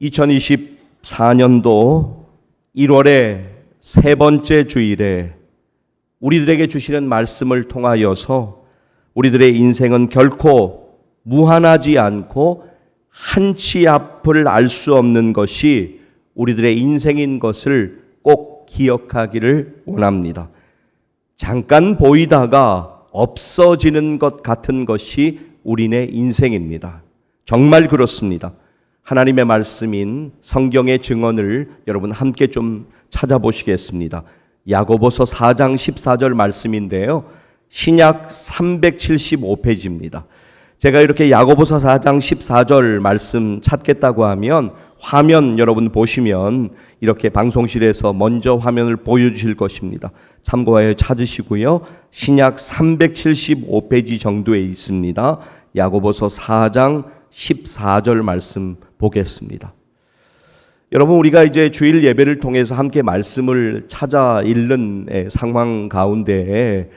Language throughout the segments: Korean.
2024년도 1월의 세 번째 주일에 우리들에게 주시는 말씀을 통하여서 우리들의 인생은 결코 무한하지 않고 한치 앞을 알 수 없는 것이 우리들의 인생인 것을 꼭 기억하기를 원합니다. 잠깐 보이다가 없어지는 것 같은 것이 우리네 인생입니다. 정말 그렇습니다. 하나님의 말씀인 성경의 증언을 여러분 함께 좀 찾아보시겠습니다. 야고보서 4장 14절 말씀인데요. 신약 375페이지입니다. 제가 이렇게 야고보서 4장 14절 말씀 찾겠다고 하면 화면 여러분 보시면 이렇게 방송실에서 먼저 화면을 보여주실 것입니다. 참고하여 찾으시고요. 신약 375페이지 정도에 있습니다. 야고보서 4장 14절 말씀 보겠습니다. 여러분, 우리가 이제 주일 예배를 통해서 함께 말씀을 찾아 읽는 상황 가운데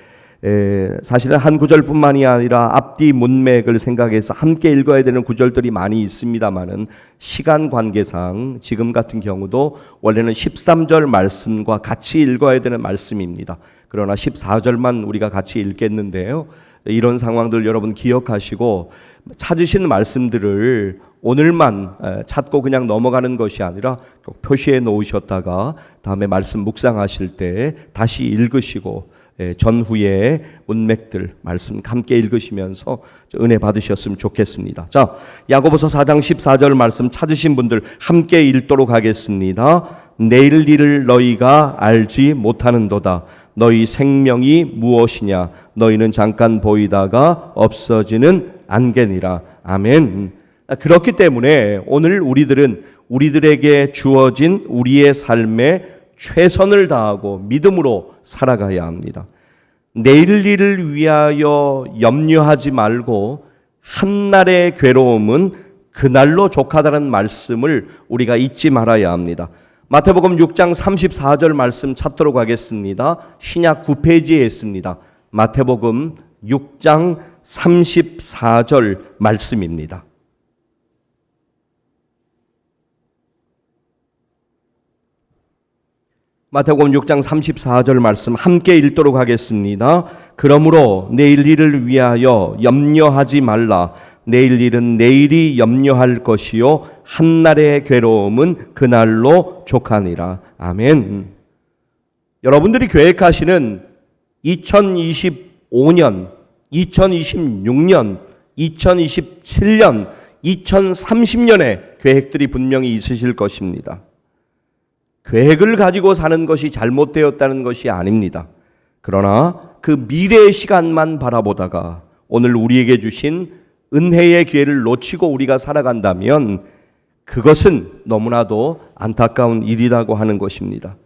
사실은 한 구절뿐만이 아니라 앞뒤 문맥을 생각해서 함께 읽어야 되는 구절들이 많이 있습니다만은 시간 관계상 지금 같은 경우도 원래는 13절 말씀과 같이 읽어야 되는 말씀입니다. 그러나 14절만 우리가 같이 읽겠는데요. 이런 상황들 여러분 기억하시고 찾으신 말씀들을 오늘만 찾고 그냥 넘어가는 것이 아니라 꼭 표시해 놓으셨다가 다음에 말씀 묵상하실 때 다시 읽으시고 전후의 문맥들 말씀 함께 읽으시면서 은혜 받으셨으면 좋겠습니다. 자, 야고보서 4장 14절 말씀 찾으신 분들 함께 읽도록 하겠습니다. 내일 일을 너희가 알지 못하는도다. 너희 생명이 무엇이냐? 너희는 잠깐 보이다가 없어지는 안개니라. 아멘. 그렇기 때문에 오늘 우리들은 우리들에게 주어진 우리의 삶에 최선을 다하고 믿음으로 살아가야 합니다. 내일 일을 위하여 염려하지 말고 한날의 괴로움은 그날로 족하다는 말씀을 우리가 잊지 말아야 합니다. 마태복음 6장 34절 말씀 찾도록 하겠습니다. 신약 9페이지에 있습니다. 마태복음 6장 34절 말씀입니다. 마태복음 6장 34절 말씀 함께 읽도록 하겠습니다. 그러므로 내일 일을 위하여 염려하지 말라. 내일 일은 내일이 염려할 것이요 한날의 괴로움은 그날로 족하니라. 아멘. 여러분들이 계획하시는 2025년, 2026년, 2027년, 2030년의 계획들이 분명히 있으실 것입니다. 계획을 가지고 사는 것이 잘못되었다는 것이 아닙니다. 그러나 그 미래의 시간만 바라보다가 오늘 우리에게 주신 은혜의 기회를 놓치고 우리가 살아간다면 그것은 너무나도 안타까운 일이라고 하는 것입니다.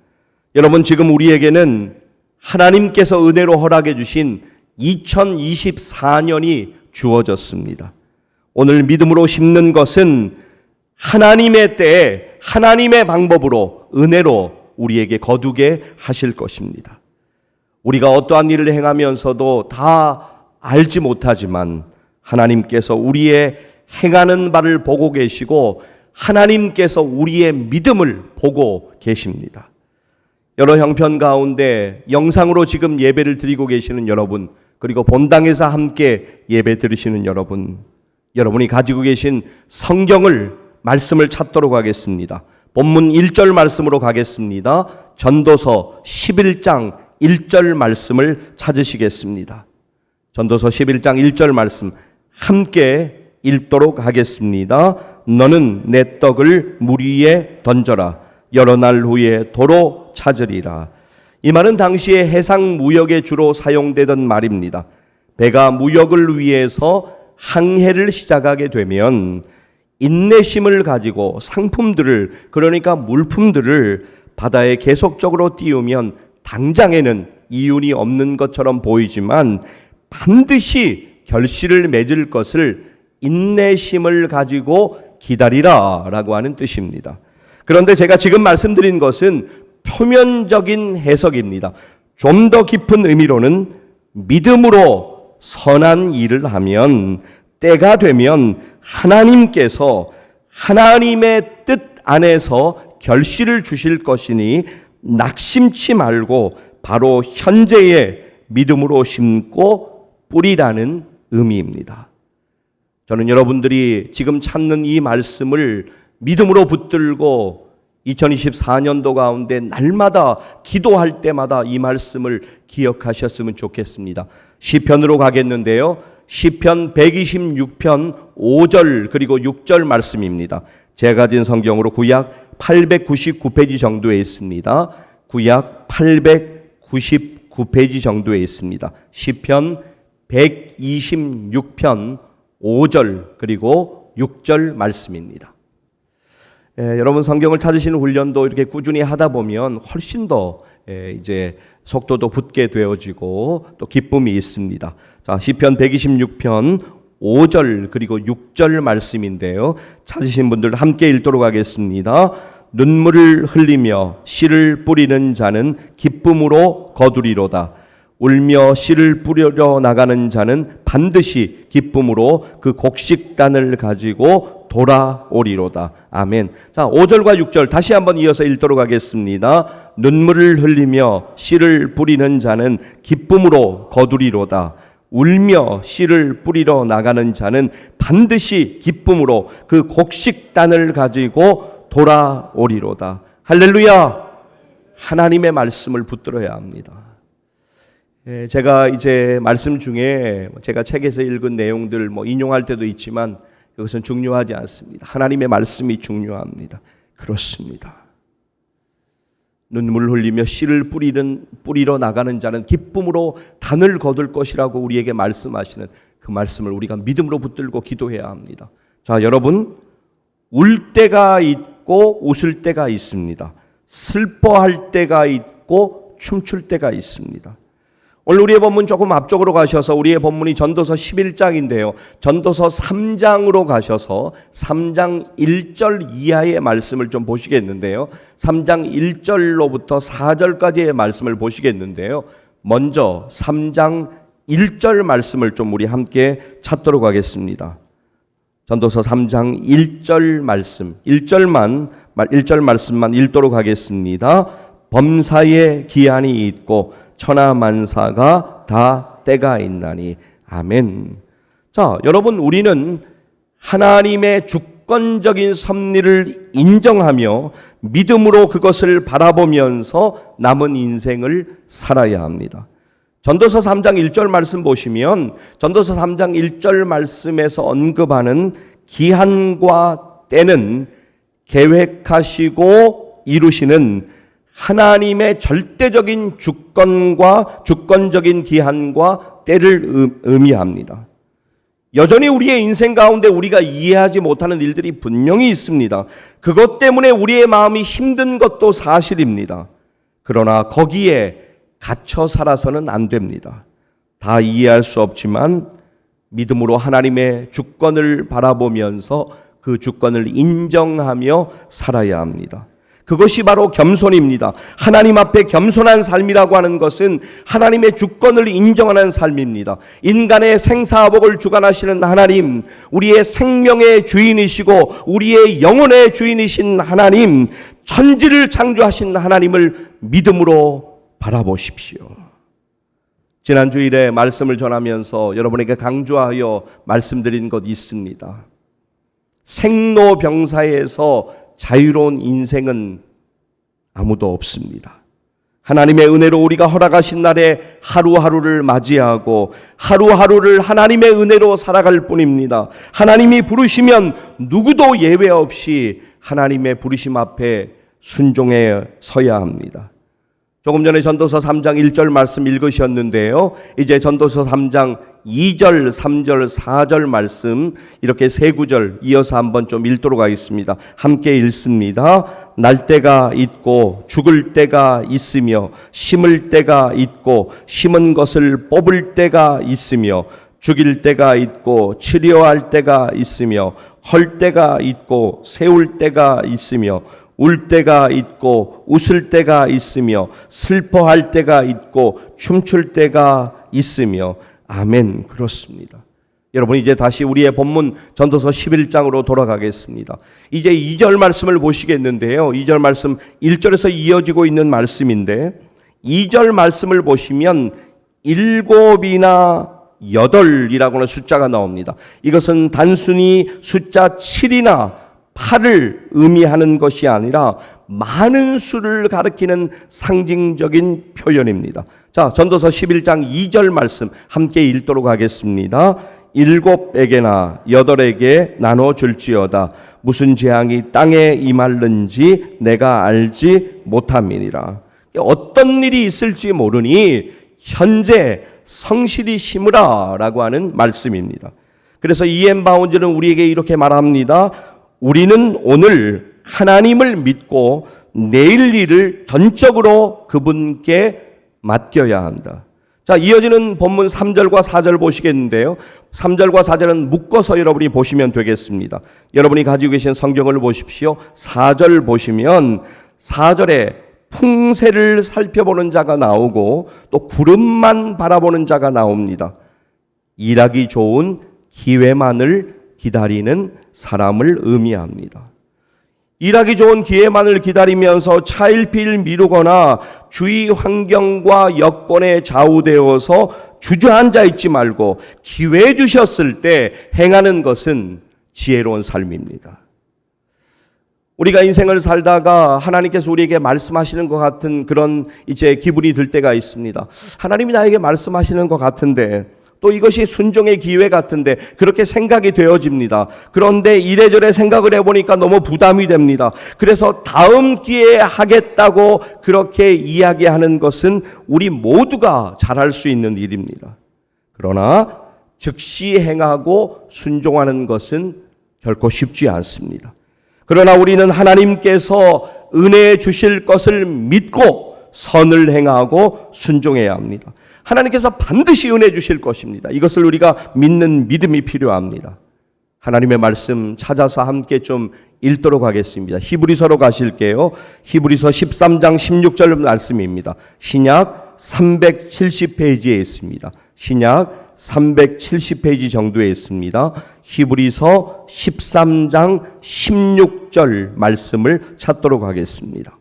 여러분, 지금 우리에게는 하나님께서 은혜로 허락해 주신 2024년이 주어졌습니다. 오늘 믿음으로 심는 것은 하나님의 때에 하나님의 방법으로 은혜로 우리에게 거두게 하실 것입니다. 우리가 어떠한 일을 행하면서도 다 알지 못하지만 하나님께서 우리의 행하는 바를 보고 계시고 하나님께서 우리의 믿음을 보고 계십니다. 여러 형편 가운데 영상으로 지금 예배를 드리고 계시는 여러분, 그리고 본당에서 함께 예배 드리시는 여러분, 여러분이 가지고 계신 성경을 말씀을 찾도록 하겠습니다. 본문 1절 말씀으로 가겠습니다. 전도서 11장 1절 말씀을 찾으시겠습니다. 전도서 11장 1절 말씀 함께 읽도록 하겠습니다. 너는 내 떡을 물 위에 던져라. 여러 날 후에 도로 찾으리라. 이 말은 당시에 해상 무역에 주로 사용되던 말입니다. 배가 무역을 위해서 항해를 시작하게 되면 인내심을 가지고 상품들을, 그러니까 물품들을 바다에 계속적으로 띄우면 당장에는 이윤이 없는 것처럼 보이지만 반드시 결실을 맺을 것을 인내심을 가지고 기다리라 라고 하는 뜻입니다. 그런데 제가 지금 말씀드린 것은 표면적인 해석입니다. 좀 더 깊은 의미로는 믿음으로 선한 일을 하면 때가 되면 하나님께서 하나님의 뜻 안에서 결실을 주실 것이니 낙심치 말고 바로 현재의 믿음으로 심고 뿌리라는 의미입니다. 저는 여러분들이 지금 찾는 이 말씀을 믿음으로 붙들고 2024년도 가운데 날마다 기도할 때마다 이 말씀을 기억하셨으면 좋겠습니다. 시편으로 가겠는데요. 시편 126편 5절 그리고 6절 말씀입니다. 제가 가진 성경으로 구약 899페이지 정도에 있습니다. 구약 899페이지 정도에 있습니다. 시편 126편 5절 그리고 6절 말씀입니다. 여러분 성경을 찾으시는 훈련도 이렇게 꾸준히 하다 보면 훨씬 더 이제 속도도 붙게 되어지고 또 기쁨이 있습니다. 자, 시편 126편 5절 그리고 6절 말씀인데요. 찾으신 분들 함께 읽도록 하겠습니다. 눈물을 흘리며 씨를 뿌리는 자는 기쁨으로 거두리로다. 울며 씨를 뿌리러 나가는 자는 반드시 기쁨으로 그 곡식단을 가지고 돌아오리로다. 아멘. 자, 5절과 6절 다시 한번 이어서 읽도록 하겠습니다. 눈물을 흘리며 씨를 뿌리는 자는 기쁨으로 거두리로다. 울며 씨를 뿌리러 나가는 자는 반드시 기쁨으로 그 곡식단을 가지고 돌아오리로다. 할렐루야. 하나님의 말씀을 붙들어야 합니다. 제가 이제 말씀 중에 제가 책에서 읽은 내용들 인용할 때도 있지만 이것은 중요하지 않습니다. 하나님의 말씀이 중요합니다. 그렇습니다. 눈물을 흘리며 씨를 뿌리러 나가는 자는 기쁨으로 단을 거둘 것이라고 우리에게 말씀하시는 그 말씀을 우리가 믿음으로 붙들고 기도해야 합니다. 자, 여러분, 울 때가 있고 웃을 때가 있습니다. 슬퍼할 때가 있고 춤출 때가 있습니다. 오늘 우리의 본문 조금 앞쪽으로 가셔서 우리의 본문이 전도서 11장인데요. 전도서 3장으로 가셔서 3장 1절 이하의 말씀을 좀 보시겠는데요. 3장 1절로부터 4절까지의 말씀을 보시겠는데요. 먼저 3장 1절 말씀을 좀 우리 함께 찾도록 하겠습니다. 전도서 3장 1절 말씀, 1절 말씀만 읽도록 하겠습니다. 범사에 기한이 있고 천하만사가 다 때가 있나니. 아멘. 자, 여러분, 우리는 하나님의 주권적인 섭리를 인정하며 믿음으로 그것을 바라보면서 남은 인생을 살아야 합니다. 전도서 3장 1절 말씀 보시면 전도서 3장 1절 말씀에서 언급하는 기한과 때는 계획하시고 이루시는 하나님의 절대적인 주권과 주권적인 기한과 때를 의미합니다. 여전히 우리의 인생 가운데 우리가 이해하지 못하는 일들이 분명히 있습니다. 그것 때문에 우리의 마음이 힘든 것도 사실입니다. 그러나 거기에 갇혀 살아서는 안 됩니다. 다 이해할 수 없지만 믿음으로 하나님의 주권을 바라보면서 그 주권을 인정하며 살아야 합니다. 그것이 바로 겸손입니다. 하나님 앞에 겸손한 삶이라고 하는 것은 하나님의 주권을 인정하는 삶입니다. 인간의 생사복을 주관하시는 하나님, 우리의 생명의 주인이시고 우리의 영혼의 주인이신 하나님, 천지를 창조하신 하나님을 믿음으로 바라보십시오. 지난 주일에 말씀을 전하면서 여러분에게 강조하여 말씀드린 것 있습니다. 생로병사에서 자유로운 인생은 아무도 없습니다. 하나님의 은혜로 우리가 허락하신 날에 하루하루를 맞이하고 하루하루를 하나님의 은혜로 살아갈 뿐입니다. 하나님이 부르시면 누구도 예외 없이 하나님의 부르심 앞에 순종해 서야 합니다. 조금 전에 전도서 3장 1절 말씀 읽으셨는데요. 이제 전도서 3장 2절, 3절, 4절 말씀 이렇게 세 구절 이어서 한번 좀 읽도록 하겠습니다. 함께 읽습니다. 날 때가 있고 죽을 때가 있으며 심을 때가 있고 심은 것을 뽑을 때가 있으며 죽일 때가 있고 치료할 때가 있으며 헐 때가 있고 세울 때가 있으며 울 때가 있고 웃을 때가 있으며 슬퍼할 때가 있고 춤출 때가 있으며. 아멘. 그렇습니다. 여러분 이제 다시 우리의 본문 전도서 11장으로 돌아가겠습니다. 이제 2절 말씀을 보시겠는데요. 2절 말씀 1절에서 이어지고 있는 말씀인데 2절 말씀을 보시면 7이나 8이라고 하는 숫자가 나옵니다. 이것은 단순히 숫자 7이나 8을 의미하는 것이 아니라 많은 수를 가리키는 상징적인 표현입니다. 자, 전도서 11장 2절 말씀 함께 읽도록 하겠습니다. 7에게나 8에게 나눠 줄지어다. 무슨 재앙이 땅에 임할는지 내가 알지 못함이니라. 어떤 일이 있을지 모르니 현재 성실히 심으라 라고 하는 말씀입니다. 그래서 E.M. 바운즈는 우리에게 이렇게 말합니다. 우리는 오늘 하나님을 믿고 내일 일을 전적으로 그분께 맡겨야 한다. 자, 이어지는 본문 3절과 4절 보시겠는데요. 3절과 4절은 묶어서 여러분이 보시면 되겠습니다. 여러분이 가지고 계신 성경을 보십시오. 4절 보시면 4절에 풍세를 살펴보는 자가 나오고 또 구름만 바라보는 자가 나옵니다. 일하기 좋은 기회만을 기다리는 사람을 의미합니다. 일하기 좋은 기회만을 기다리면서 차일피일 미루거나 주위 환경과 여건에 좌우되어서 주저앉아 있지 말고 기회 주셨을 때 행하는 것은 지혜로운 삶입니다. 우리가 인생을 살다가 하나님께서 우리에게 말씀하시는 것 같은 그런 이제 기분이 들 때가 있습니다. 하나님이 나에게 말씀하시는 것 같은데 또 이것이 순종의 기회 같은데 그렇게 생각이 되어집니다. 그런데 이래저래 생각을 해보니까 너무 부담이 됩니다. 그래서 다음 기회에 하겠다고 그렇게 이야기하는 것은 우리 모두가 잘할 수 있는 일입니다. 그러나 즉시 행하고 순종하는 것은 결코 쉽지 않습니다. 그러나 우리는 하나님께서 은혜 주실 것을 믿고 선을 행하고 순종해야 합니다. 하나님께서 반드시 은혜 주실 것입니다. 이것을 우리가 믿는 믿음이 필요합니다. 하나님의 말씀 찾아서 함께 좀 읽도록 하겠습니다. 히브리서로 가실게요. 히브리서 13장 16절 말씀입니다. 신약 370페이지에 있습니다. 신약 370페이지 정도에 있습니다. 히브리서 13장 16절 말씀을 찾도록 하겠습니다.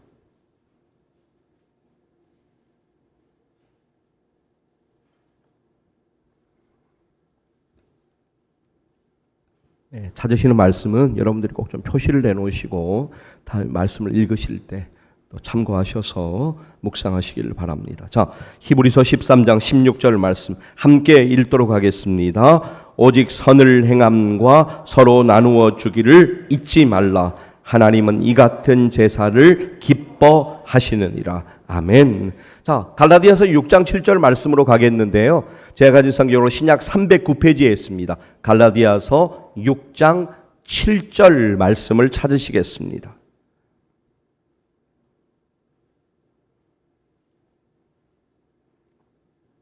네, 찾으시는 말씀은 여러분들이 꼭 좀 표시를 내놓으시고 다음 말씀을 읽으실 때 또 참고하셔서 묵상하시기를 바랍니다. 자, 히브리서 13장 16절 말씀 함께 읽도록 하겠습니다. 오직 선을 행함과 서로 나누어 주기를 잊지 말라. 하나님은 이 같은 제사를 기뻐하시느니라. 아멘. 자, 갈라디아서 6장 7절 말씀으로 가겠는데요. 제가 가진 성경으로 신약 309페이지에 있습니다. 갈라디아서 6장 7절 말씀을 찾으시겠습니다.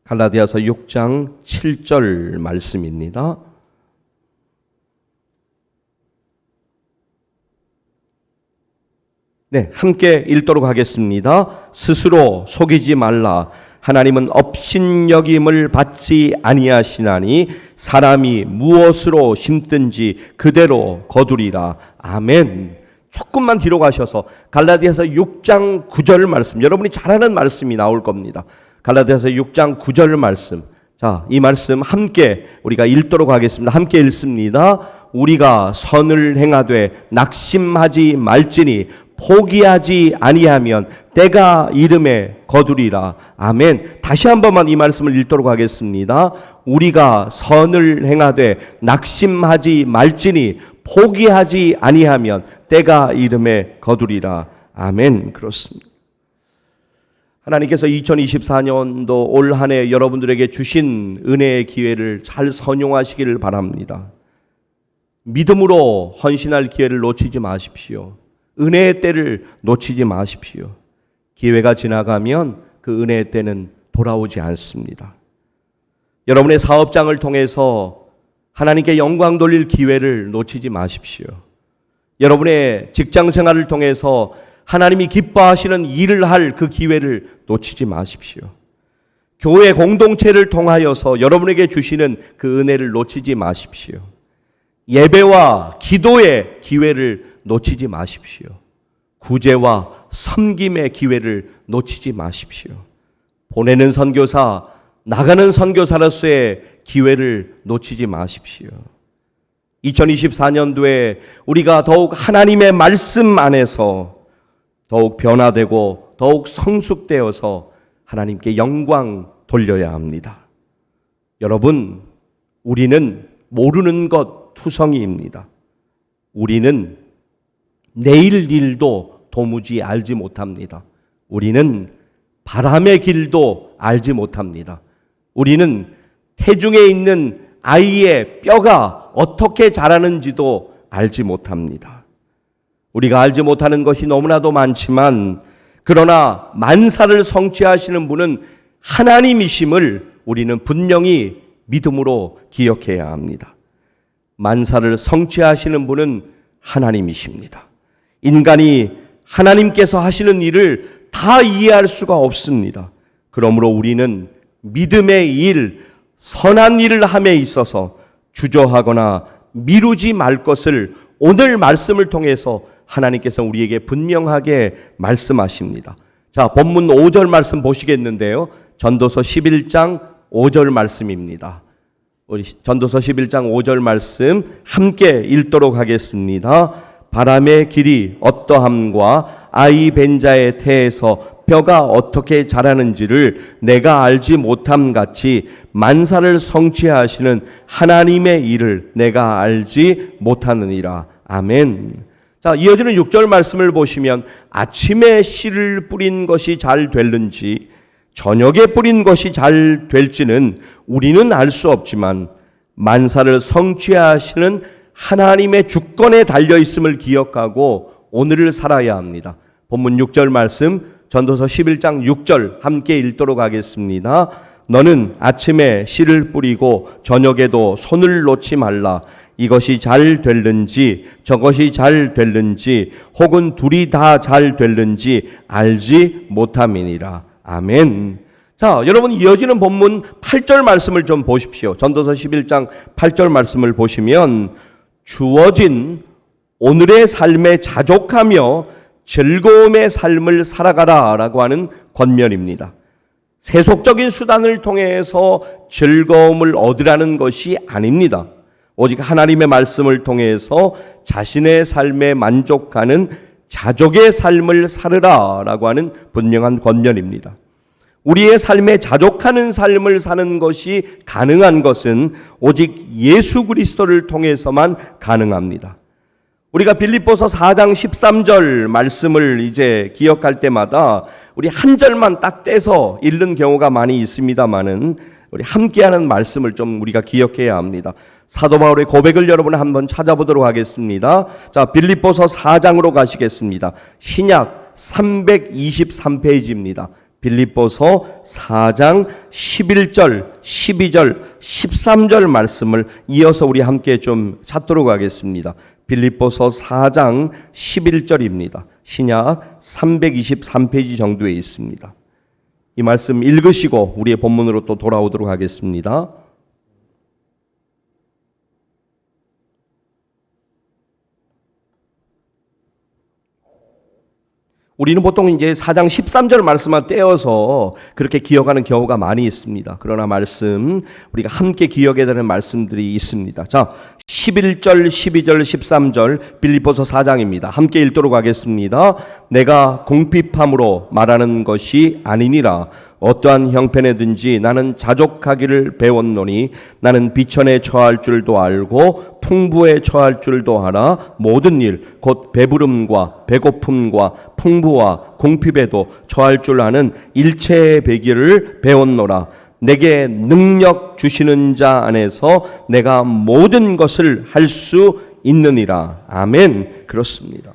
갈라디아서 6장 7절 말씀입니다. 네, 함께 읽도록 하겠습니다. 스스로 속이지 말라. 하나님은 업신여김을 받지 아니하시나니 사람이 무엇으로 심든지 그대로 거두리라. 아멘. 조금만 뒤로 가셔서 갈라디아서 6장 9절 말씀, 여러분이 잘 아는 말씀이 나올 겁니다. 갈라디아서 6장 9절 말씀. 자, 이 말씀 함께 우리가 읽도록 하겠습니다. 함께 읽습니다. 우리가 선을 행하되 낙심하지 말지니 포기하지 아니하면 때가 이름에 거두리라. 아멘. 다시 한 번만 이 말씀을 읽도록 하겠습니다. 우리가 선을 행하되 낙심하지 말지니 포기하지 아니하면 때가 이름에 거두리라. 아멘. 그렇습니다. 하나님께서 2024년도 올 한 해 여러분들에게 주신 은혜의 기회를 잘 선용하시기를 바랍니다. 믿음으로 헌신할 기회를 놓치지 마십시오. 은혜의 때를 놓치지 마십시오. 기회가 지나가면 그 은혜의 때는 돌아오지 않습니다. 여러분의 사업장을 통해서 하나님께 영광 돌릴 기회를 놓치지 마십시오. 여러분의 직장 생활을 통해서 하나님이 기뻐하시는 일을 할 그 기회를 놓치지 마십시오. 교회 공동체를 통하여서 여러분에게 주시는 그 은혜를 놓치지 마십시오. 예배와 기도의 기회를 놓치지 마십시오. 구제와 섬김의 기회를 놓치지 마십시오. 보내는 선교사, 나가는 선교사로서의 기회를 놓치지 마십시오. 2024년도에 우리가 더욱 하나님의 말씀 안에서 더욱 변화되고 더욱 성숙되어서 하나님께 영광 돌려야 합니다. 여러분, 우리는 모르는 것 투성이입니다. 우리는 내일 일도 도무지 알지 못합니다. 우리는 바람의 길도 알지 못합니다. 우리는 태중에 있는 아이의 뼈가 어떻게 자라는지도 알지 못합니다. 우리가 알지 못하는 것이 너무나도 많지만, 그러나 만사를 성취하시는 분은 하나님이심을 우리는 분명히 믿음으로 기억해야 합니다. 만사를 성취하시는 분은 하나님이십니다. 인간이 하나님께서 하시는 일을 다 이해할 수가 없습니다. 그러므로 우리는 믿음의 일, 선한 일을 함에 있어서 주저하거나 미루지 말 것을 오늘 말씀을 통해서 하나님께서 우리에게 분명하게 말씀하십니다. 자, 본문 5절 말씀 보시겠는데요. 전도서 11장 5절 말씀입니다. 우리 전도서 11장 5절 말씀 함께 읽도록 하겠습니다. 바람의 길이 어떠함과 아이 벤 자의 태에서 뼈가 어떻게 자라는지를 내가 알지 못함 같이 만사를 성취하시는 하나님의 일을 내가 알지 못하느니라. 아멘. 자, 이어지는 6절 말씀을 보시면 아침에 씨를 뿌린 것이 잘 될는지 저녁에 뿌린 것이 잘 될지는 우리는 알 수 없지만 만사를 성취하시는 하나님의 주권에 달려 있음을 기억하고 오늘을 살아야 합니다. 본문 6절 말씀 전도서 11장 6절 함께 읽도록 하겠습니다. 너는 아침에 씨를 뿌리고 저녁에도 손을 놓지 말라. 이것이 잘 될는지 저것이 잘 될는지 혹은 둘이 다 잘 될는지 알지 못함이니라. 아멘. 자, 여러분 이어지는 본문 8절 말씀을 좀 보십시오. 전도서 11장 8절 말씀을 보시면 주어진 오늘의 삶에 자족하며 즐거움의 삶을 살아가라 라고 하는 권면입니다. 세속적인 수단을 통해서 즐거움을 얻으라는 것이 아닙니다. 오직 하나님의 말씀을 통해서 자신의 삶에 만족하는 자족의 삶을 살으라 라고 하는 분명한 권면입니다. 우리의 삶에 자족하는 삶을 사는 것이 가능한 것은 오직 예수 그리스도를 통해서만 가능합니다. 우리가 빌립보서 4장 13절 말씀을 이제 기억할 때마다 우리 한 절만 딱 떼서 읽는 경우가 많이 있습니다만은 우리 함께하는 말씀을 좀 우리가 기억해야 합니다. 사도 바울의 고백을 여러분 한번 찾아보도록 하겠습니다. 자, 빌립보서 4장으로 가시겠습니다. 신약 323페이지입니다. 빌립보서 4장 11절, 12절, 13절 말씀을 이어서 우리 함께 좀 찾도록 하겠습니다. 빌립보서 4장 11절입니다. 신약 323페이지 정도에 있습니다. 이 말씀 읽으시고 우리의 본문으로 또 돌아오도록 하겠습니다. 우리는 보통 이제 4장 13절 말씀만 떼어서 그렇게 기억하는 경우가 많이 있습니다. 그러나 말씀, 우리가 함께 기억해야 되는 말씀들이 있습니다. 자, 11절, 12절, 13절 빌립보서 4장입니다. 함께 읽도록 하겠습니다. 내가 궁핍함으로 말하는 것이 아니니라. 어떠한 형편에든지 나는 자족하기를 배웠노니 나는 비천에 처할 줄도 알고 풍부에 처할 줄도 알아. 모든 일 곧 배부름과 배고픔과 풍부와 궁핍에도 처할 줄 아는 일체의 배기를 배웠노라. 내게 능력 주시는 자 안에서 내가 모든 것을 할 수 있느니라. 아멘. 그렇습니다.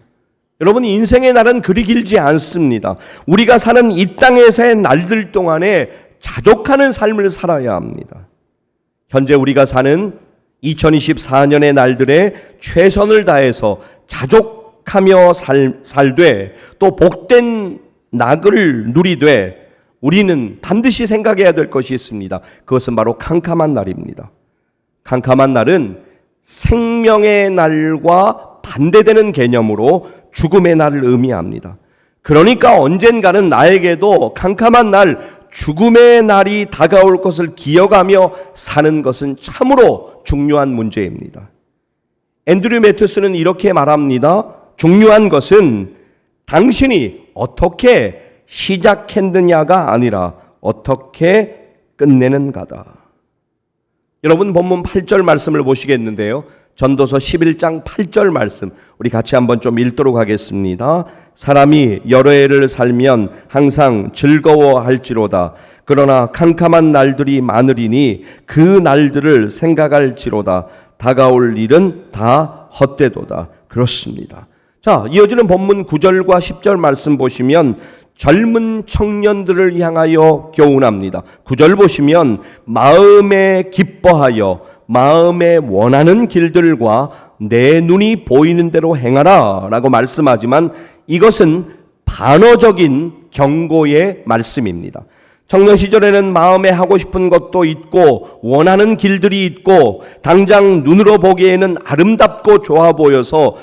여러분, 인생의 날은 그리 길지 않습니다. 우리가 사는 이 땅에서의 날들 동안에 자족하는 삶을 살아야 합니다. 현재 우리가 사는 2024년의 날들에 최선을 다해서 자족하며 살되 또 복된 낙을 누리되 우리는 반드시 생각해야 될 것이 있습니다. 그것은 바로 캄캄한 날입니다. 캄캄한 날은 생명의 날과 반대되는 개념으로 죽음의 날을 의미합니다. 그러니까 언젠가는 나에게도 캄캄한 날, 죽음의 날이 다가올 것을 기억하며 사는 것은 참으로 중요한 문제입니다. 앤드류 매튜스는 이렇게 말합니다. 중요한 것은 당신이 어떻게 시작했느냐가 아니라 어떻게 끝내는가다. 여러분 본문 8절 말씀을 보시겠는데요. 전도서 11장 8절 말씀 우리 같이 한번 좀 읽도록 하겠습니다. 사람이 여러 해를 살면 항상 즐거워할지로다. 그러나 캄캄한 날들이 많으리니 그 날들을 생각할지로다. 다가올 일은 다 헛되도다. 그렇습니다. 자, 이어지는 본문 9절과 10절 말씀 보시면 젊은 청년들을 향하여 교훈합니다. 9절 보시면 마음에 기뻐하여 마음에 원하는 길들과 내 눈이 보이는 대로 행하라 라고 말씀하지만 이것은 반어적인 경고의 말씀입니다. 청년 시절에는 마음에 하고 싶은 것도 있고 원하는 길들이 있고 당장 눈으로 보기에는 아름답고 좋아 보여서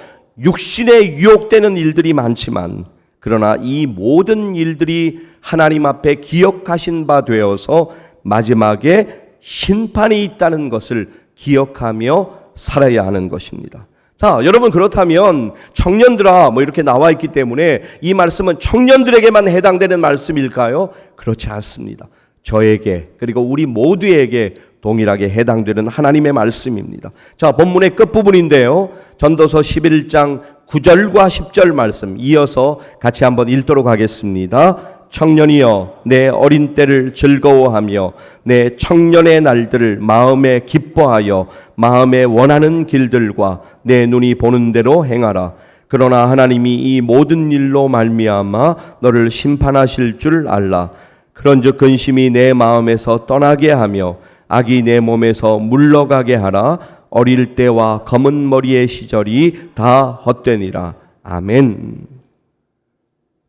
육신에 유혹되는 일들이 많지만 그러나 이 모든 일들이 하나님 앞에 기억하신 바 되어서 마지막에 심판이 있다는 것을 기억하며 살아야 하는 것입니다. 자, 여러분 그렇다면 청년들아 이렇게 나와 있기 때문에 이 말씀은 청년들에게만 해당되는 말씀일까요? 그렇지 않습니다. 저에게 그리고 우리 모두에게 동일하게 해당되는 하나님의 말씀입니다. 자, 본문의 끝부분인데요. 전도서 11장 9절과 10절 말씀 이어서 같이 한번 읽도록 하겠습니다. 청년이여 내 어린 때를 즐거워하며 내 청년의 날들을 마음에 기뻐하여 마음에 원하는 길들과 내 눈이 보는 대로 행하라. 그러나 하나님이 이 모든 일로 말미암아 너를 심판하실 줄 알라. 그런즉 근심이 내 마음에서 떠나게 하며 악이 내 몸에서 물러가게 하라. 어릴 때와 검은 머리의 시절이 다 헛되니라. 아멘.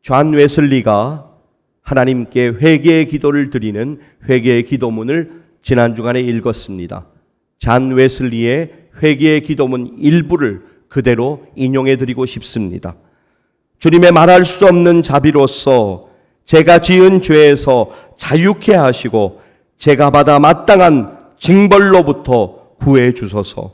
존 웨슬리가 하나님께 회개의 기도를 드리는 회개의 기도문을 지난 주간에 읽었습니다. 존 웨슬리의 회개의 기도문 일부를 그대로 인용해 드리고 싶습니다. 주님의 말할 수 없는 자비로서 제가 지은 죄에서 자유케 하시고 제가 받아 마땅한 징벌로부터 구해 주소서.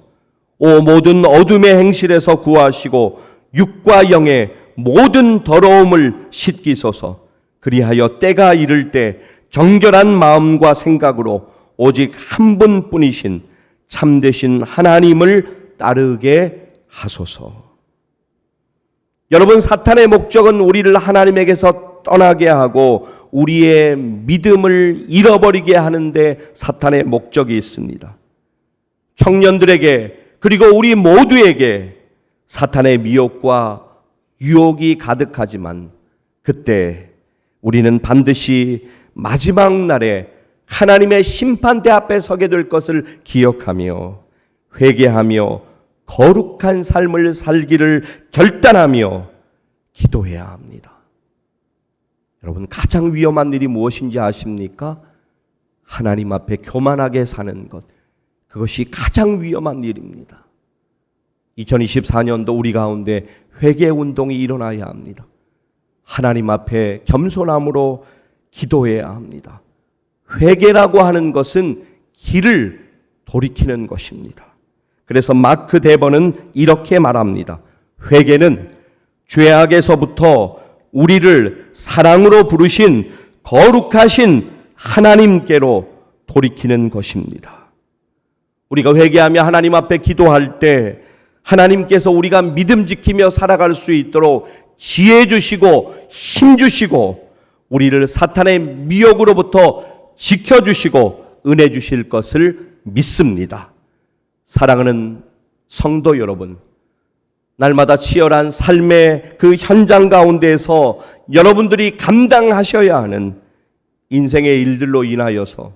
오 모든 어둠의 행실에서 구하시고 육과 영의 모든 더러움을 씻기소서. 그리하여 때가 이를 때 정결한 마음과 생각으로 오직 한 분뿐이신 참되신 하나님을 따르게 하소서. 여러분 사탄의 목적은 우리를 하나님에게서 떠나게 하고 우리의 믿음을 잃어버리게 하는데 사탄의 목적이 있습니다. 청년들에게 그리고 우리 모두에게 사탄의 미혹과 유혹이 가득하지만 그때 우리는 반드시 마지막 날에 하나님의 심판대 앞에 서게 될 것을 기억하며 회개하며 거룩한 삶을 살기를 결단하며 기도해야 합니다. 여러분 가장 위험한 일이 무엇인지 아십니까? 하나님 앞에 교만하게 사는 것. 그것이 가장 위험한 일입니다. 2024년도 우리 가운데 회개 운동이 일어나야 합니다. 하나님 앞에 겸손함으로 기도해야 합니다. 회개라고 하는 것은 길을 돌이키는 것입니다. 그래서 마크 데버는 이렇게 말합니다. 회개는 죄악에서부터 우리를 사랑으로 부르신 거룩하신 하나님께로 돌이키는 것입니다. 우리가 회개하며 하나님 앞에 기도할 때 하나님께서 우리가 믿음 지키며 살아갈 수 있도록 지혜 주시고 힘 주시고 우리를 사탄의 미혹으로부터 지켜주시고 은혜 주실 것을 믿습니다. 사랑하는 성도 여러분, 날마다 치열한 삶의 그 현장 가운데에서 여러분들이 감당하셔야 하는 인생의 일들로 인하여서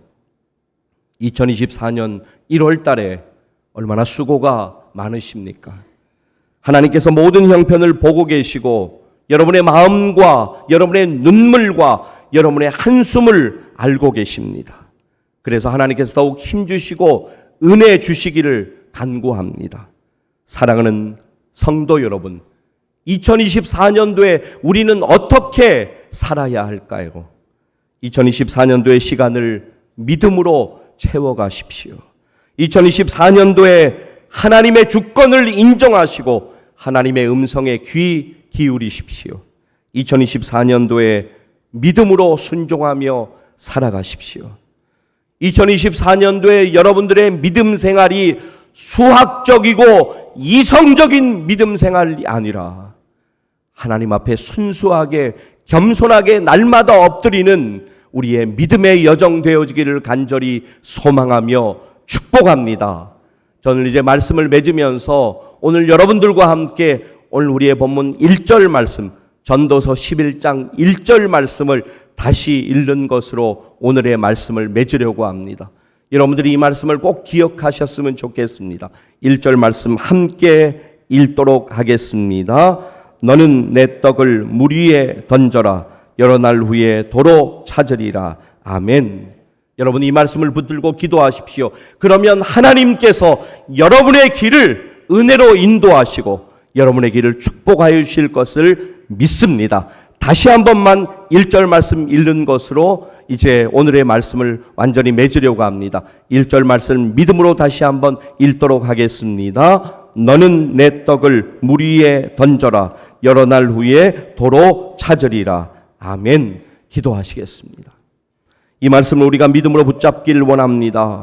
2024년 1월 달에 얼마나 수고가 많으십니까? 하나님께서 모든 형편을 보고 계시고 여러분의 마음과 여러분의 눈물과 여러분의 한숨을 알고 계십니다. 그래서 하나님께서 더욱 힘주시고 은혜 주시기를 간구합니다. 사랑하는 성도 여러분, 2024년도에 우리는 어떻게 살아야 할까요? 2024년도의 시간을 믿음으로 채워가십시오. 2024년도에 하나님의 주권을 인정하시고 하나님의 음성에 귀 기울이십시오. 2024년도에 믿음으로 순종하며 살아가십시오. 2024년도에 여러분들의 믿음 생활이 수학적이고 이성적인 믿음 생활이 아니라 하나님 앞에 순수하게 겸손하게 날마다 엎드리는 우리의 믿음의 여정 되어지기를 간절히 소망하며 축복합니다. 저는 이제 말씀을 맺으면서 오늘 여러분들과 함께 오늘 우리의 본문 1절 말씀, 전도서 11장 1절 말씀을 다시 읽는 것으로 오늘의 말씀을 맺으려고 합니다. 여러분들이 이 말씀을 꼭 기억하셨으면 좋겠습니다. 1절 말씀 함께 읽도록 하겠습니다. 너는 내 떡을 물 위에 던져라. 여러 날 후에 도로 찾으리라. 아멘. 여러분 이 말씀을 붙들고 기도하십시오. 그러면 하나님께서 여러분의 길을 은혜로 인도하시고 여러분의 길을 축복하여 주실 것을 믿습니다. 다시 한 번만 1절 말씀 읽는 것으로 이제 오늘의 말씀을 완전히 맺으려고 합니다. 1절 말씀 믿음으로 다시 한번 읽도록 하겠습니다. 너는 내 떡을 물 위에 던져라. 여러 날 후에 도로 찾으리라. 아멘. 기도하시겠습니다. 이 말씀을 우리가 믿음으로 붙잡기를 원합니다.